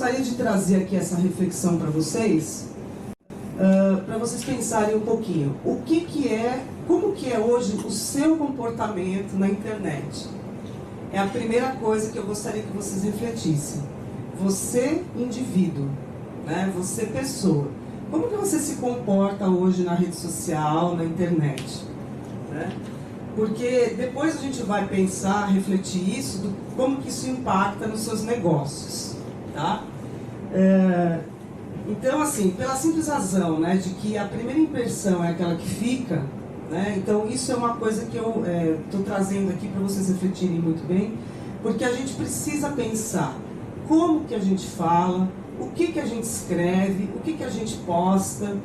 gostaria de trazer aqui essa reflexão para vocês pensarem um pouquinho. Como que é hoje o seu comportamento na internet? É a primeira coisa que eu gostaria que vocês refletissem. Você, indivíduo, né? Você, pessoa. Como que você se comporta hoje na rede social, na internet? Né? Porque depois a gente vai pensar, refletir isso, como que isso impacta nos seus negócios, tá? Então, assim, pela simples razão, né, de que a primeira impressão é aquela que fica, né? Então isso é uma coisa que eu estou trazendo aqui para vocês refletirem muito bem, porque a gente precisa pensar como que a gente fala, o que a gente escreve, o que a gente posta,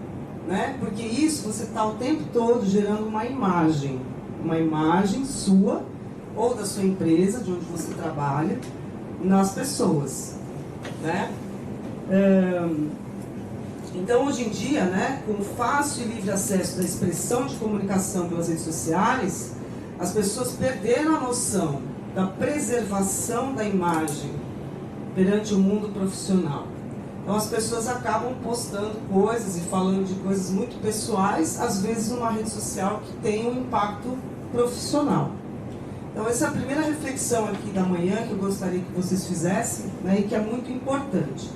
né? Porque isso você está o tempo todo gerando uma imagem sua ou da sua empresa, de onde você trabalha, nas pessoas, né? Então, hoje em dia, né, com o fácil e livre acesso da expressão de comunicação pelas redes sociais, as pessoas perderam a noção da preservação da imagem perante o mundo profissional. Então, as pessoas acabam postando coisas e falando de coisas muito pessoais, às vezes numa rede social que tem um impacto profissional. Então, essa é a primeira reflexão aqui da manhã que eu gostaria que vocês fizessem, né, e que é muito importante.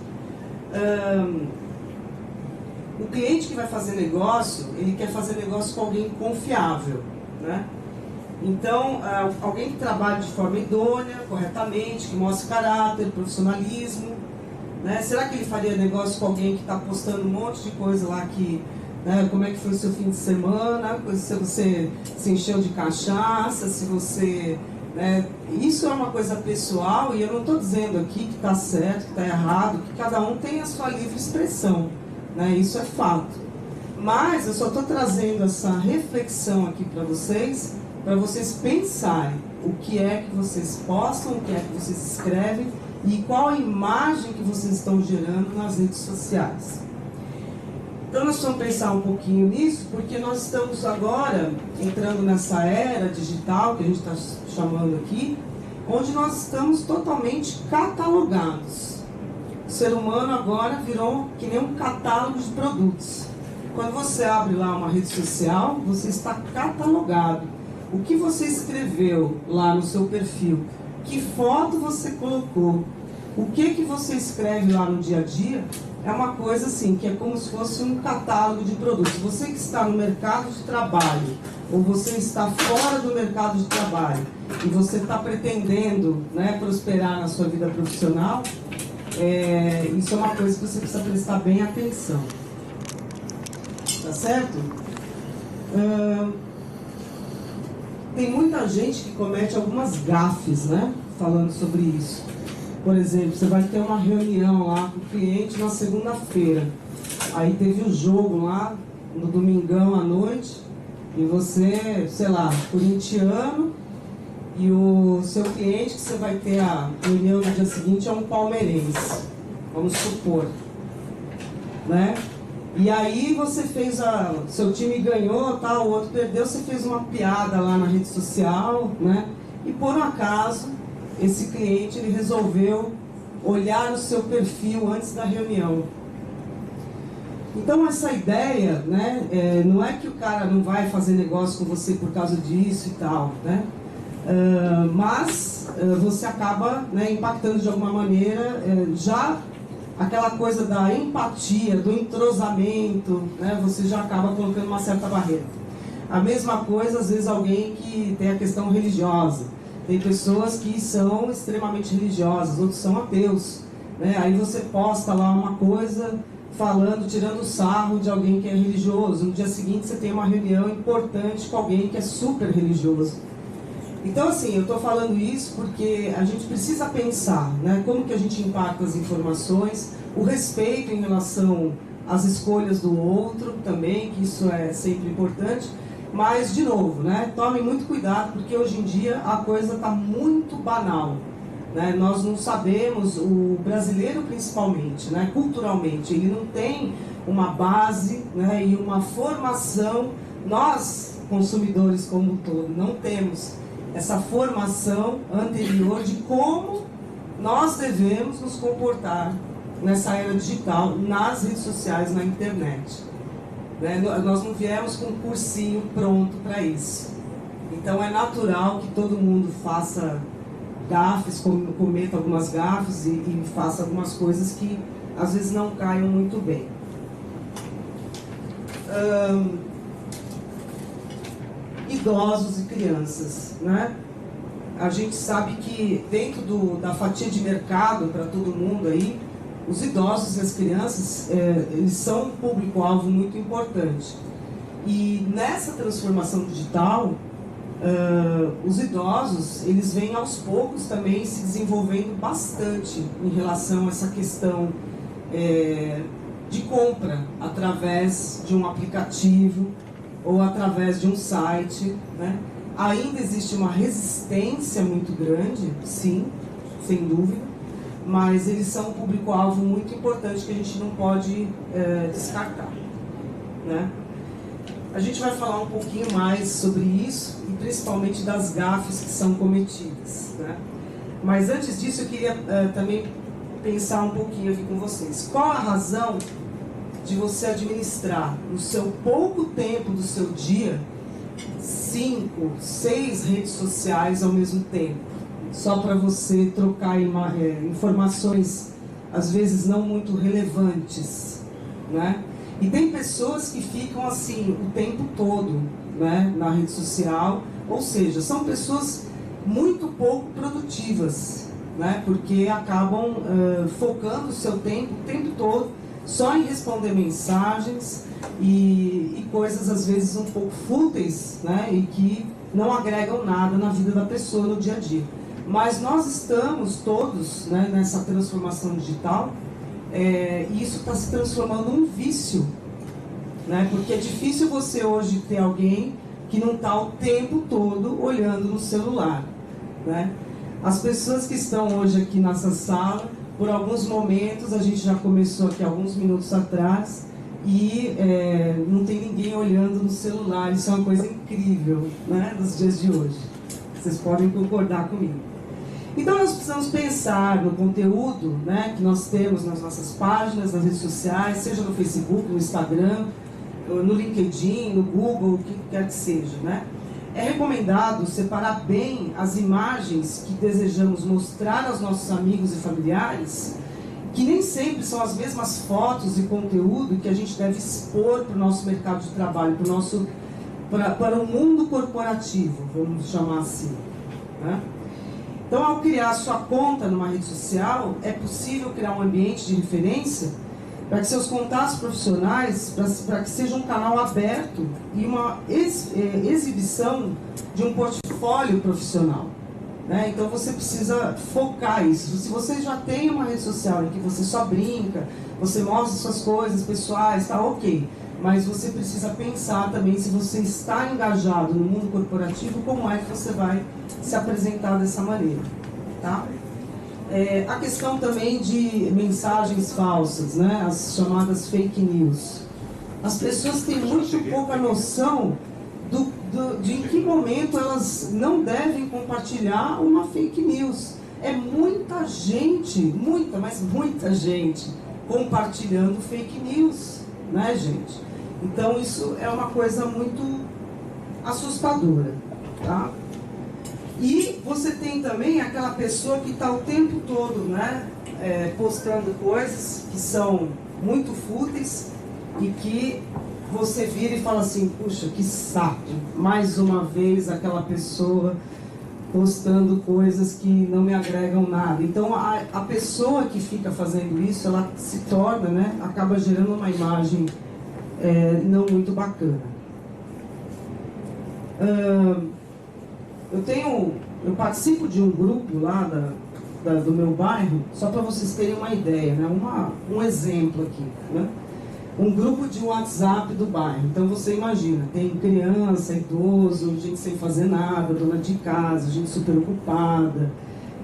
O cliente que vai fazer negócio, ele quer fazer negócio com alguém confiável, né? Então, alguém que trabalhe de forma idônea, corretamente, que mostre caráter, profissionalismo, né? Será que ele faria negócio com alguém que está postando um monte de coisa lá que, né, como é que foi o seu fim de semana, se você se encheu de cachaça, se você... Né, isso é uma coisa pessoal e eu não estou dizendo aqui que está certo, que está errado, que cada um tem a sua livre expressão. Né, isso é fato. Mas eu só estou trazendo essa reflexão aqui para vocês pensarem o que é que vocês postam, o que é que vocês escrevem e qual a imagem que vocês estão gerando nas redes sociais. Então nós vamos pensar um pouquinho nisso, porque nós estamos agora entrando nessa era digital, que a gente está chamando aqui, onde nós estamos totalmente catalogados. O ser humano agora virou que nem um catálogo de produtos. Quando você abre lá uma rede social, você está catalogado. O que você escreveu lá no seu perfil, que foto você colocou, o que você escreve lá no dia a dia, é uma coisa assim, que é como se fosse um catálogo de produtos. Você que está no mercado de trabalho, ou você está fora do mercado de trabalho, e você está pretendendo, né, prosperar na sua vida profissional, isso é uma coisa que você precisa prestar bem atenção. Tá certo? Tem muita gente que comete algumas gafes, né? Falando sobre isso. Por exemplo, você vai ter uma reunião lá com o cliente na segunda-feira. Aí teve o jogo lá no domingão à noite. E você, sei lá, corintiano. E o seu cliente que você vai ter a reunião no dia seguinte é um palmeirense, vamos supor, né? E aí você fez seu time ganhou, tá, o outro perdeu, você fez uma piada lá na rede social, né? E por um acaso, esse cliente ele resolveu olhar o seu perfil antes da reunião. Então essa ideia, né, não é que o cara não vai fazer negócio com você por causa disso e tal, né? Mas você acaba, né, impactando de alguma maneira, já aquela coisa da empatia, do entrosamento, né, você já acaba colocando uma certa barreira. A mesma coisa, às vezes, alguém que tem a questão religiosa. Tem pessoas que são extremamente religiosas, outros são ateus, né? Aí você posta lá uma coisa falando, tirando sarro de alguém que é religioso. No dia seguinte você tem uma reunião importante com alguém que é super religioso. Então, assim, eu estou falando isso porque a gente precisa pensar, né, como que a gente impacta as informações, o respeito em relação às escolhas do outro também, que isso é sempre importante. Mas, de novo, né, tomem muito cuidado, porque hoje em dia a coisa está muito banal. Né? Nós não sabemos, o brasileiro principalmente, né, culturalmente, ele não tem uma base, né, e uma formação. Nós, consumidores como um todo, não temos essa formação anterior de como nós devemos nos comportar nessa era digital, nas redes sociais, na internet. Né? Nós não viemos com um cursinho pronto para isso. Então é natural que todo mundo faça gafes, cometa algumas gafes e faça algumas coisas que às vezes não caiam muito bem. Idosos e crianças, né? A gente sabe que dentro da fatia de mercado para todo mundo aí, os idosos e as crianças, eles são um público-alvo muito importante. E nessa transformação digital, os idosos, eles vêm aos poucos também se desenvolvendo bastante em relação a essa questão de compra através de um aplicativo ou através de um site, né? Ainda existe uma resistência muito grande, sim, sem dúvida, mas eles são um público-alvo muito importante que a gente não pode descartar, né? A gente vai falar um pouquinho mais sobre isso e principalmente das gafes que são cometidas, né? Mas antes disso eu queria também pensar um pouquinho aqui com vocês. Qual a razão de você administrar no seu pouco tempo do seu dia 5, 6 redes sociais ao mesmo tempo, só para você trocar informações às vezes não muito relevantes, né? E tem pessoas que ficam assim o tempo todo, né, na rede social, ou seja, são pessoas muito pouco produtivas, né, porque acabam focando o seu tempo o tempo todo só em responder mensagens e coisas às vezes um pouco fúteis, né, e que não agregam nada na vida da pessoa no dia a dia. Mas nós estamos todos, né, nessa transformação digital, e isso está se transformando num vício, né, porque é difícil você hoje ter alguém que não está o tempo todo olhando no celular, né? As pessoas que estão hoje aqui nessa sala, por alguns momentos, a gente já começou aqui alguns minutos atrás, e não tem ninguém olhando no celular. Isso é uma coisa incrível, né, nos dias de hoje. Vocês podem concordar comigo. Então nós precisamos pensar no conteúdo, né, que nós temos nas nossas páginas, nas redes sociais, seja no Facebook, no Instagram, no LinkedIn, no Google, o que quer que seja, né? É recomendado separar bem as imagens que desejamos mostrar aos nossos amigos e familiares, que nem sempre são as mesmas fotos e conteúdo que a gente deve expor para o nosso mercado de trabalho, para o mundo corporativo, vamos chamar assim, né? Então, ao criar sua conta numa rede social, é possível criar um ambiente de referência para que seus contatos profissionais, para que seja um canal aberto e uma exibição de um portfólio profissional, né? Então você precisa focar isso. Se você já tem uma rede social em que você só brinca, você mostra suas coisas pessoais, tá ok. Mas você precisa pensar também, se você está engajado no mundo corporativo, como é que você vai se apresentar dessa maneira, tá? A questão também de mensagens falsas, né? As chamadas fake news. As pessoas têm muito pouca noção de em que momento elas não devem compartilhar uma fake news. É muita gente, mas muita gente compartilhando fake news, né, gente? Então isso é uma coisa muito assustadora, tá? E você tem também aquela pessoa que está o tempo todo, né, postando coisas que são muito fúteis e que você vira e fala assim, puxa, que saco, mais uma vez aquela pessoa postando coisas que não me agregam nada. Então a pessoa que fica fazendo isso, ela se torna, né, acaba gerando uma imagem não muito bacana. Eu participo de um grupo lá do meu bairro, só para vocês terem uma ideia, né? Um exemplo aqui, né? Um grupo de WhatsApp do bairro. Então você imagina, tem criança, idoso, gente sem fazer nada, dona de casa, gente super ocupada,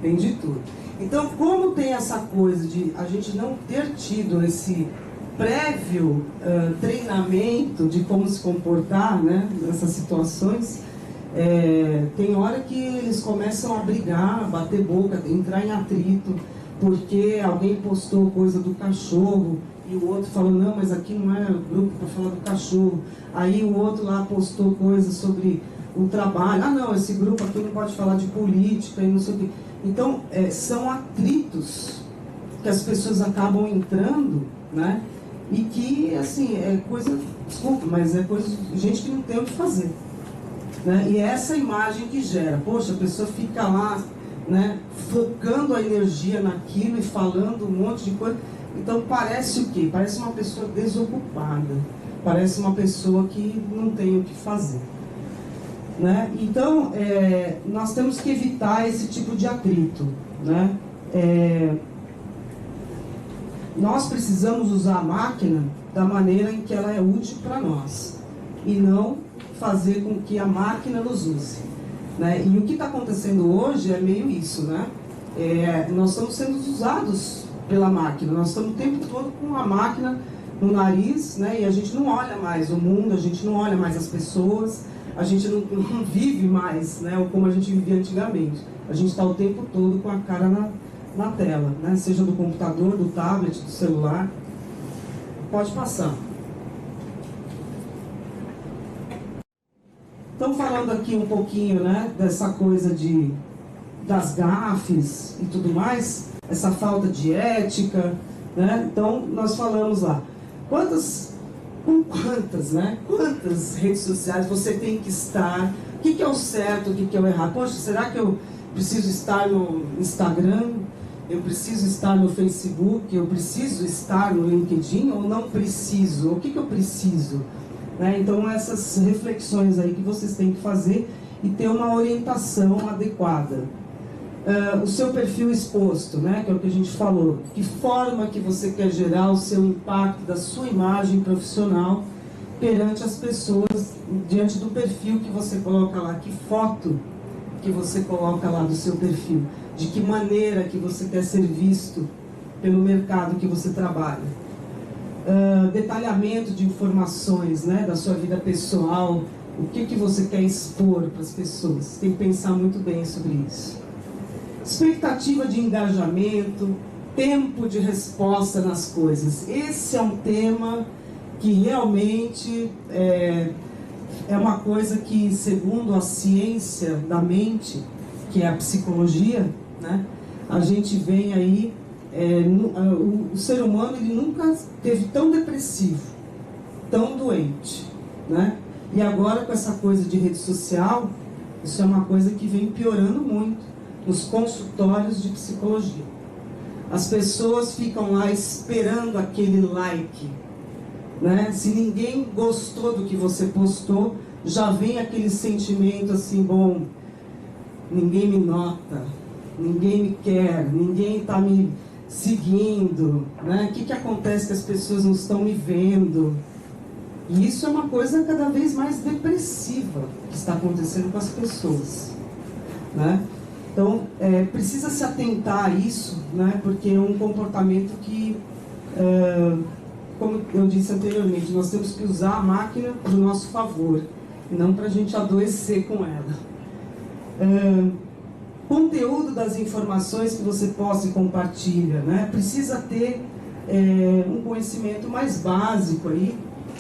tem de tudo. Então, como tem essa coisa de a gente não ter tido esse prévio treinamento de como se comportar, né, nessas situações, tem hora que eles começam a brigar, a bater boca, entrar em atrito, porque alguém postou coisa do cachorro, e o outro falou, não, mas aqui não é grupo para falar do cachorro. Aí o outro lá postou coisa sobre o trabalho. Ah, não, esse grupo aqui não pode falar de política e não sei o quê. Então, são atritos que as pessoas acabam entrando, né? E que, assim, é coisa, desculpa, mas é coisa de gente que não tem o que fazer. Né? E é essa imagem que gera. Poxa, a pessoa fica lá, né, focando a energia naquilo e falando um monte de coisa. Então parece o quê? Parece uma pessoa desocupada. Parece uma pessoa que não tem o que fazer. Né? Então, nós temos que evitar esse tipo de atrito. Né? Nós precisamos usar a máquina da maneira em que ela é útil para nós. E não fazer com que a máquina nos use. Né? E o que está acontecendo hoje é meio isso, né? Nós estamos sendo usados pela máquina, nós estamos o tempo todo com a máquina no nariz, né? E a gente não olha mais o mundo, a gente não olha mais as pessoas, a gente não vive mais, né? Como a gente vivia antigamente. A gente está o tempo todo com a cara na tela, né? Seja do computador, do tablet, do celular. Pode passar. Então, falando aqui um pouquinho, né, dessa coisa das gafes e tudo mais, essa falta de ética, né? Então, nós falamos lá, quantas redes sociais você tem que estar, o que é o certo, o que é o errado? Poxa, será que eu preciso estar no Instagram, eu preciso estar no Facebook, eu preciso estar no LinkedIn ou não preciso? O que eu preciso? Né? Então, essas reflexões aí que vocês têm que fazer e ter uma orientação adequada. O seu perfil exposto, né? Que é o que a gente falou. Que forma que você quer gerar o seu impacto da sua imagem profissional perante as pessoas, diante do perfil que você coloca lá, que foto que você coloca lá do seu perfil, de que maneira que você quer ser visto pelo mercado que você trabalha. Detalhamento de informações, né, da sua vida pessoal, o que você quer expor para as pessoas. Tem que pensar muito bem sobre isso. Expectativa de engajamento, tempo de resposta nas coisas. Esse é um tema que realmente é uma coisa que, segundo a ciência da mente, que é a psicologia, né, a gente vem aí, o ser humano ele nunca esteve tão depressivo, tão doente, né? E agora com essa coisa de rede social, isso é uma coisa que vem piorando muito nos consultórios de psicologia. As pessoas ficam lá esperando aquele like, né? Se ninguém gostou do que você postou, já vem aquele sentimento assim, bom, ninguém me nota, ninguém me quer, ninguém está me seguindo, né? O que acontece que as pessoas não estão me vendo? E isso é uma coisa cada vez mais depressiva que está acontecendo com as pessoas, né? Então, precisa se atentar a isso, né? Porque é um comportamento que, como eu disse anteriormente, nós temos que usar a máquina para o nosso favor, e não para a gente adoecer com ela. Conteúdo das informações que você posta e compartilha, né? Precisa ter um conhecimento mais básico aí,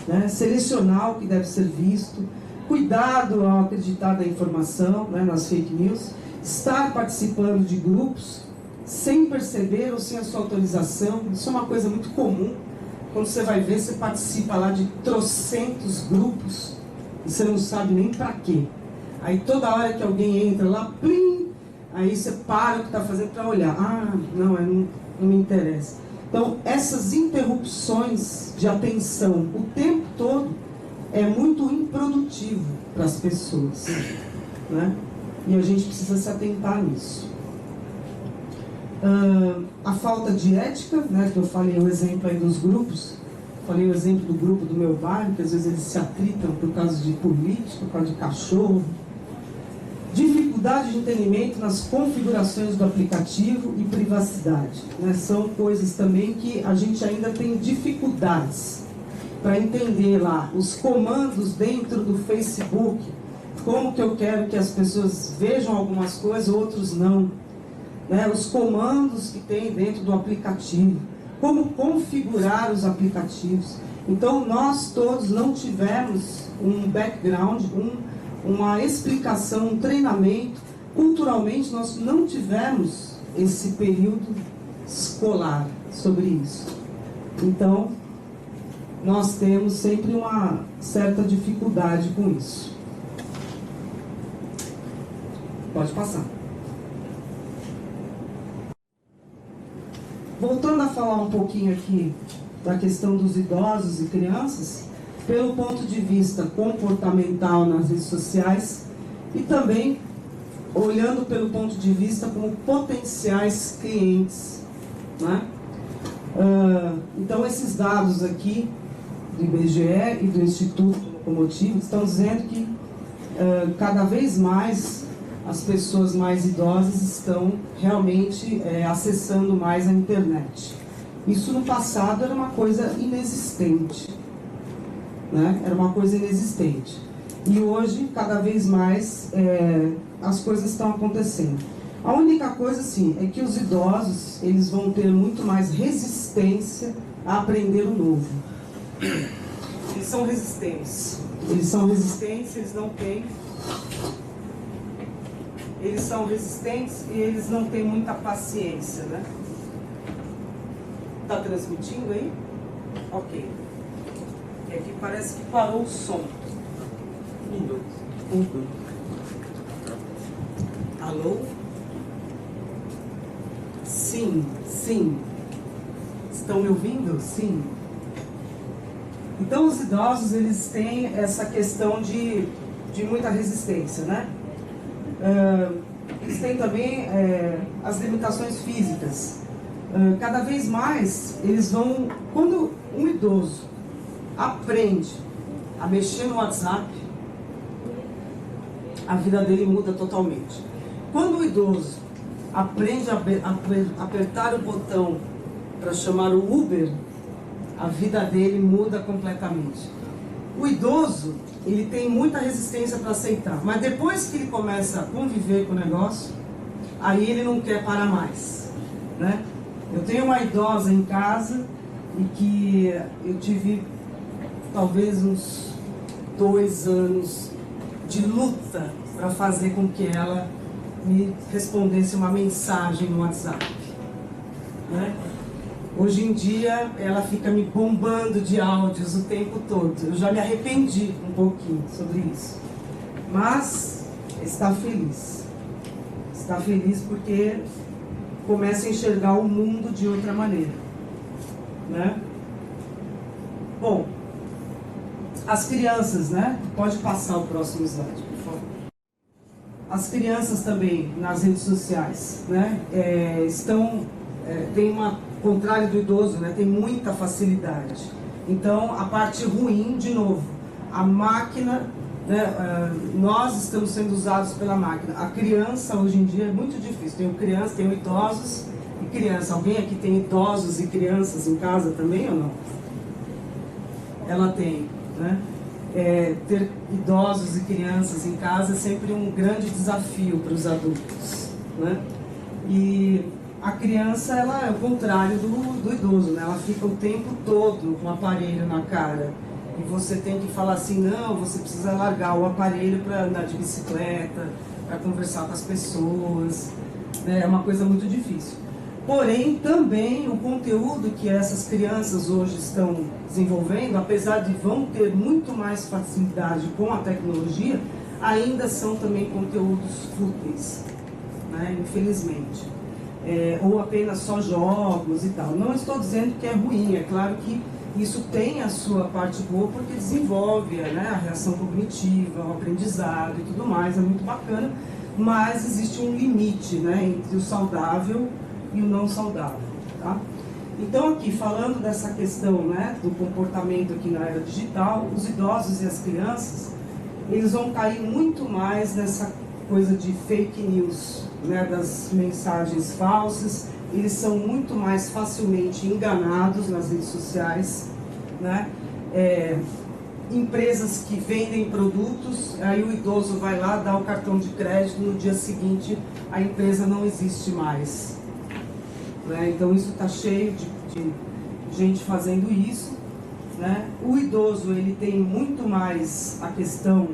né? Selecionar o que deve ser visto, cuidado ao acreditar da informação, né, nas fake news, estar participando de grupos sem perceber ou sem a sua autorização. Isso é uma coisa muito comum. Quando você vai ver, você participa lá de trocentos grupos e você não sabe nem para quê. Aí toda hora que alguém entra lá, plim, aí você para o que está fazendo para olhar. Ah, não me interessa. Então, essas interrupções de atenção o tempo todo é muito improdutivo para as pessoas, né? E a gente precisa se atentar nisso. A falta de ética, né, que eu falei o exemplo aí dos grupos, falei o exemplo do grupo do meu bairro, que às vezes eles se atritam por causa de política, por causa de cachorro. Dificuldade de entendimento nas configurações do aplicativo e privacidade, né? São coisas também que a gente ainda tem dificuldades para entender lá os comandos dentro do Facebook, como que eu quero que as pessoas vejam algumas coisas, outros não. né, os comandos que tem dentro do aplicativo, como configurar os aplicativos. Então, nós todos não tivemos um background, uma explicação, um treinamento. Culturalmente, nós não tivemos esse período escolar sobre isso. Então, nós temos sempre uma certa dificuldade com isso. Pode passar. Voltando a falar um pouquinho aqui da questão dos idosos e crianças, pelo ponto de vista comportamental nas redes sociais e também olhando pelo ponto de vista como potenciais clientes, né? Então, esses dados aqui do IBGE e do Instituto Locomotivo estão dizendo que cada vez mais as pessoas mais idosas estão realmente acessando mais a internet. Isso no passado era uma coisa inexistente, né? Era uma coisa inexistente. E hoje, cada vez mais, as coisas estão acontecendo. A única coisa, sim, é que os idosos, eles vão ter muito mais resistência a aprender o novo. Eles são resistentes. Eles são resistentes, eles não têm... Eles são resistentes e eles não têm muita paciência, né? Tá transmitindo aí? Ok. E aqui parece que parou o som. Alô? Sim, sim. Estão me ouvindo? Sim. Então, os idosos, eles têm essa questão de muita resistência, né? Eles têm também as limitações físicas. Cada vez mais, eles vão... Quando um idoso aprende a mexer no WhatsApp, a vida dele muda totalmente. Quando o idoso aprende a apertar o botão para chamar o Uber, a vida dele muda completamente. O idoso, ele tem muita resistência para aceitar, mas depois que ele começa a conviver com o negócio, aí ele não quer parar mais, né? Eu tenho uma idosa em casa e que eu tive talvez uns 2 anos de luta para fazer com que ela me respondesse uma mensagem no WhatsApp, né? Hoje em dia, ela fica me bombando de áudios o tempo todo. Eu já me arrependi um pouquinho sobre isso. Mas está feliz. Está feliz porque começa a enxergar o mundo de outra maneira, né? Bom, as crianças, né? Pode passar o próximo slide, por favor. As crianças também, nas redes sociais, né? Tem uma... contrário do idoso, né, tem muita facilidade. Então, a parte ruim, de novo, a máquina, né, nós estamos sendo usados pela máquina. A criança, hoje em dia, é muito difícil. Tem criança, tem idosos e criança. Alguém aqui tem idosos e crianças em casa também ou não? Ela tem, né? Ter idosos e crianças em casa é sempre um grande desafio para os adultos, né? E a criança, ela é o contrário do idoso, né? Ela fica o tempo todo com o aparelho na cara. E você tem que falar assim, não, você precisa largar o aparelho para andar de bicicleta, para conversar com as pessoas, né? É uma coisa muito difícil. Porém, também o conteúdo que essas crianças hoje estão desenvolvendo, apesar de vão ter muito mais facilidade com a tecnologia, ainda são também conteúdos fúteis, né? Infelizmente. Ou apenas só jogos e tal. Não estou dizendo que é ruim, é claro que isso tem a sua parte boa porque desenvolve, né, a reação cognitiva, o aprendizado e tudo mais, é muito bacana, mas existe um limite, né, entre o saudável e o não saudável, tá? Então aqui, falando dessa questão, né, do comportamento aqui na era digital, os idosos e as crianças, eles vão cair muito mais nessa coisa de fake news, né, das mensagens falsas. Eles são muito mais facilmente enganados nas redes sociais, né? empresas que vendem produtos, aí o idoso vai lá, dá o cartão de crédito, no dia seguinte a empresa não existe mais. Né? Então isso está cheio de gente fazendo isso. Né? O idoso ele tem muito mais a questão,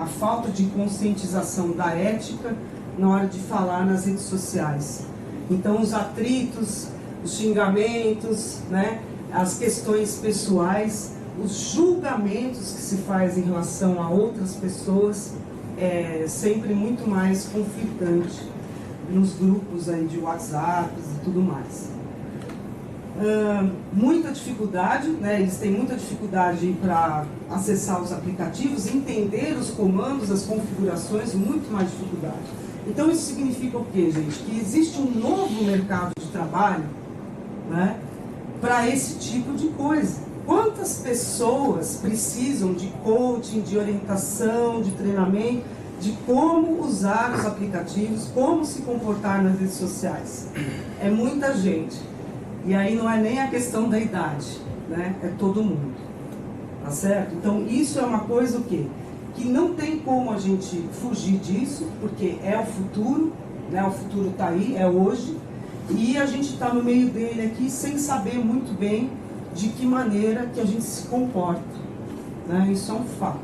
a falta de conscientização da ética na hora de falar nas redes sociais. Então os atritos, os xingamentos, né? As questões pessoais, os julgamentos que se faz em relação a outras pessoas é sempre muito mais conflitante nos grupos aí de WhatsApp e tudo mais. Muita dificuldade, né? Eles têm muita dificuldade para acessar os aplicativos, entender os comandos, as configurações, muito mais dificuldade. Então isso significa o quê, gente? Que existe um novo mercado de trabalho, né, para esse tipo de coisa. Quantas pessoas precisam de coaching, de orientação, de treinamento, de como usar os aplicativos, como se comportar nas redes sociais? É muita gente. E aí não é nem a questão da idade, né? É todo mundo. Tá certo? Então isso é uma coisa o quê? Que não tem como a gente fugir disso, porque é o futuro, né? O futuro está aí, é hoje, e a gente está no meio dele aqui sem saber muito bem de que maneira que a gente se comporta, né? Isso é um fato,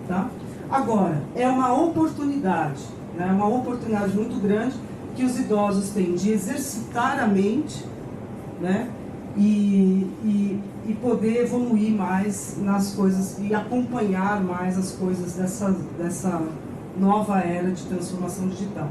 tá? Agora, é uma oportunidade, né? Uma oportunidade muito grande que os idosos têm de exercitar a mente, né? E poder evoluir mais nas coisas e acompanhar mais as coisas dessa nova era de transformação digital.